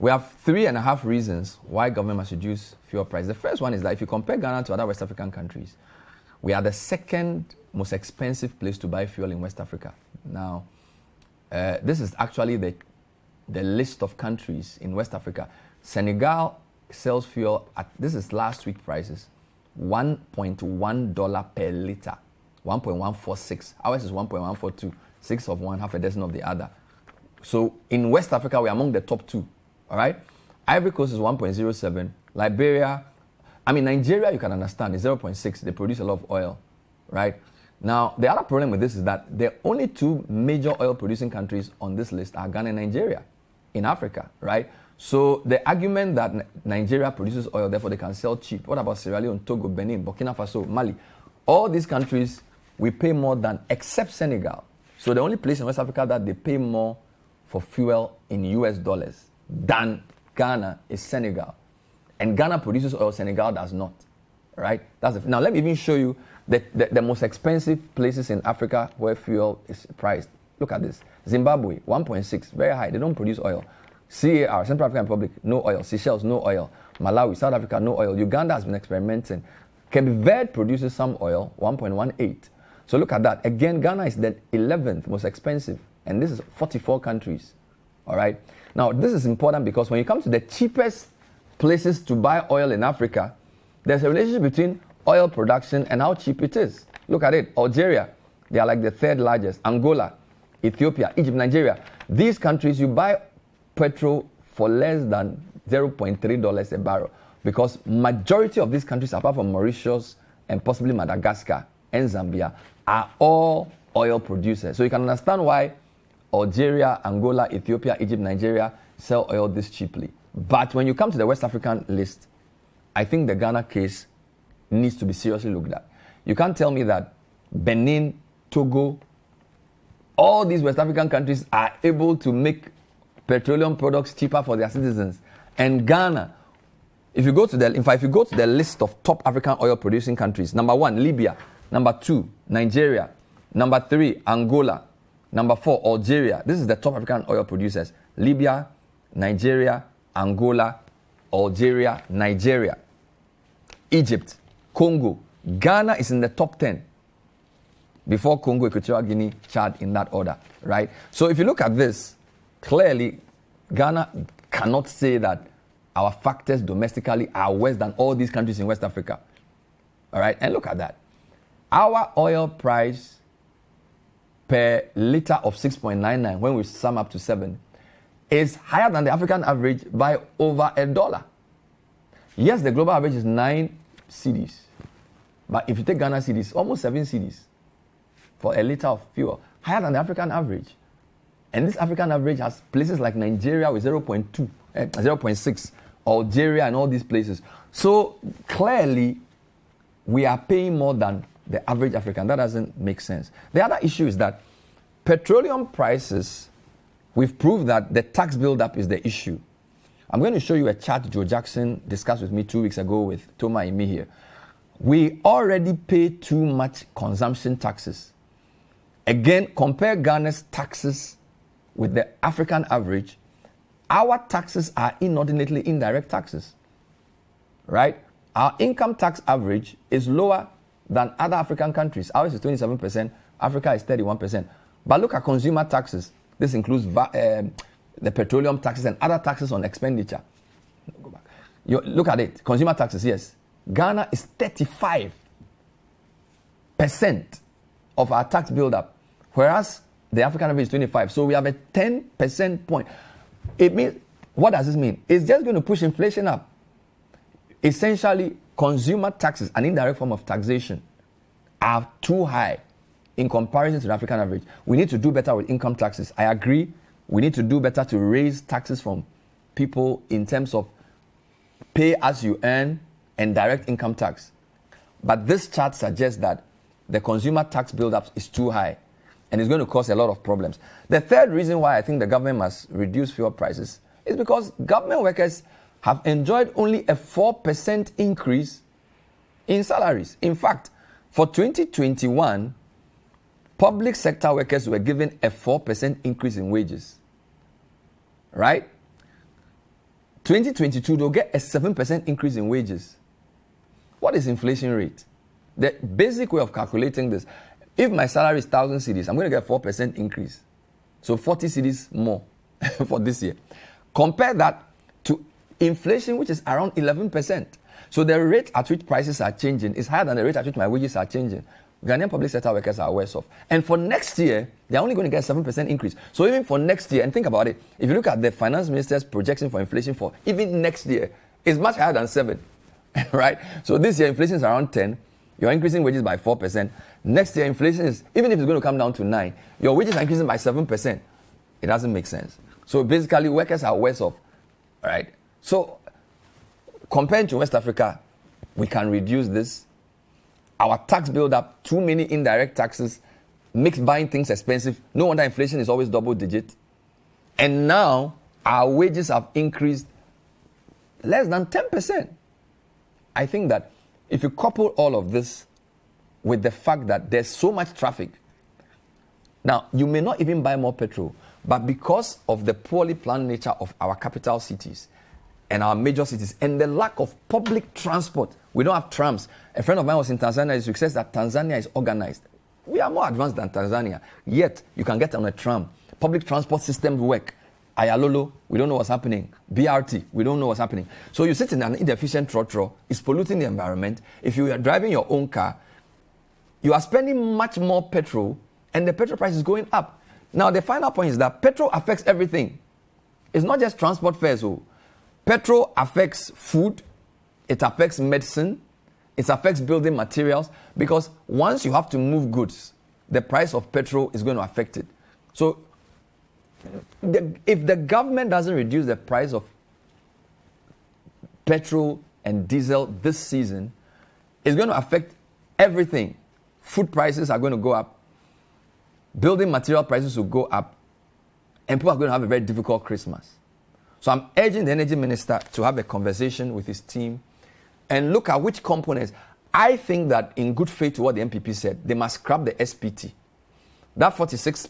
We have 3.5 reasons why government must reduce fuel price. The first one is that if you compare Ghana to other West African countries, we are the second most expensive place to buy fuel in West Africa. Now, this is actually the list of countries in West Africa. Senegal sells fuel at, this is last week prices, $1.1 per liter, 1.146. Ours is 1.142, 6 of one, half a dozen of the other. So in West Africa, we're among the top 2, all right? Ivory Coast is 1.07. Liberia, Nigeria, you can understand, is 0.6. They produce a lot of oil, right? Now, the other problem with this is that the only 2 major oil-producing countries on this list are Ghana and Nigeria in Africa, right? So the argument that Nigeria produces oil, therefore they can sell cheap. What about Sierra Leone, Togo, Benin, Burkina Faso, Mali? All these countries, we pay more than, except Senegal. So the only place in West Africa that they pay more for fuel in US dollars than Ghana is Senegal. And Ghana produces oil, Senegal does not, right? Now let me even show you the most expensive places in Africa where fuel is priced. Look at this. Zimbabwe, 1.6, very high. They don't produce oil. CAR, Central African Republic, no oil. Seychelles, no oil. Malawi, South Africa, no oil. Uganda has been experimenting. Cape Verde produces some oil, 1.18. So look at that. Again, Ghana is the 11th most expensive. And this is 44 countries. All right. Now, this is important because when you come to the cheapest places to buy oil in Africa, there's a relationship between oil production and how cheap it is. Look at it. Algeria, they are like the 3rd largest. Angola, Ethiopia, Egypt, Nigeria. These countries, you buy petrol for less than $0.3 a barrel because majority of these countries, apart from Mauritius and possibly Madagascar and Zambia, are all oil producers. So you can understand why Algeria, Angola, Ethiopia, Egypt, Nigeria sell oil this cheaply. But when you come to the West African list, I think the Ghana case needs to be seriously looked at. You can't tell me that Benin, Togo, all these West African countries are able to make petroleum products cheaper for their citizens. And Ghana, if you go to the list of top African oil producing countries, number 1, Libya, number 2, Nigeria, number 3, Angola, number 4, Algeria. This is the top African oil producers. Libya, Nigeria, Angola, Algeria, Nigeria, Egypt, Congo. Ghana is in the top 10. Before Congo, Equatorial Guinea, Chad, in that order, right? So if you look at this, clearly, Ghana cannot say that our factors domestically are worse than all these countries in West Africa. All right, and look at that. Our oil price per liter of 6.99, when we sum up to 7, is higher than the African average by over $1. Yes, the global average is 9 cedis. But if you take Ghana cedis, almost 7 cedis for a liter of fuel, higher than the African average. And this African average has places like Nigeria with 0.6, Algeria and all these places. So clearly, we are paying more than the average African. That doesn't make sense. The other issue is that petroleum prices, we've proved that the tax buildup is the issue. I'm going to show you a chart Joe Jackson discussed with me 2 weeks ago with Toma Imi here. We already pay too much consumption taxes. Again, compare Ghana's taxes with the African average. Our taxes are inordinately indirect taxes, right? Our income tax average is lower than other African countries. Ours is 27%, Africa is 31%. But look at consumer taxes. This includes the petroleum taxes and other taxes on expenditure. Go back. Look at it. Consumer taxes, yes. Ghana is 35% of our tax buildup, whereas the African average is 25. So we have a 10% point. It means, what does this mean? It's just going to push inflation up. Essentially, consumer taxes, an indirect form of taxation, are too high in comparison to the African average. We need to do better with income taxes. I agree. We need to do better to raise taxes from people in terms of pay as you earn and direct income tax. But this chart suggests that the consumer tax buildup is too high and it's going to cause a lot of problems. The third reason why I think the government must reduce fuel prices is because government workers have enjoyed only a 4% increase in salaries. In fact, for 2021, public sector workers were given a 4% increase in wages, right? 2022, they'll get a 7% increase in wages. What is inflation rate? The basic way of calculating this, if my salary is 1,000 cedis, I'm going to get 4% increase. So 40 cedis more for this year. Compare that to inflation, which is around 11%. So the rate at which prices are changing is higher than the rate at which my wages are changing. Ghanaian public sector workers are worse off. And for next year, they're only going to get a 7% increase. So even for next year, and think about it, if you look at the finance minister's projection for inflation for even next year, it's much higher than 7, right? So this year, inflation is around 10. You're increasing wages by 4%. Next year, inflation is, even if it's going to come down to 9, your wages are increasing by 7%. It doesn't make sense. So basically, workers are worse off, right? So compared to West Africa, we can reduce this. Our tax build up, too many indirect taxes, makes buying things expensive. No wonder inflation is always double digit. And now our wages have increased less than 10%. I think that if you couple all of this with the fact that there's so much traffic, now you may not even buy more petrol, but because of the poorly planned nature of our capital cities and our major cities and the lack of public transport, we don't have trams. A friend of mine was in Tanzania this week, says that Tanzania is organized. We are more advanced than Tanzania, yet you can get on a tram. Public transport systems work. Ayalolo, we don't know what's happening. BRT, we don't know what's happening. So you sit in an inefficient trotro, it's polluting the environment. If you are driving your own car, you are spending much more petrol and the petrol price is going up. Now the final point is that petrol affects everything. It's not just transport fares. Petrol affects food, it affects medicine, it affects building materials, because once you have to move goods, the price of petrol is going to affect it. So if the government doesn't reduce the price of petrol and diesel this season, it's going to affect everything. Food prices are going to go up, building material prices will go up, and people are going to have a very difficult Christmas. So I'm urging the energy minister to have a conversation with his team and look at which components. I think that in good faith to what the MPP said, they must scrap the SPT. That 46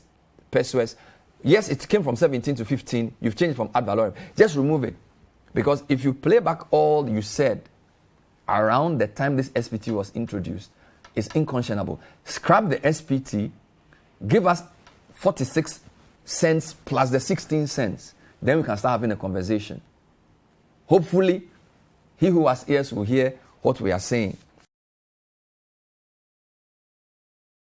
pesos, yes, it came from 17 to 15. You've changed from ad valorem. Just remove it. Because if you play back all you said around the time this SPT was introduced, it's unconscionable. Scrap the SPT, give us 46 cents plus the 16 cents. Then we can start having a conversation. Hopefully, he who has ears will hear what we are saying.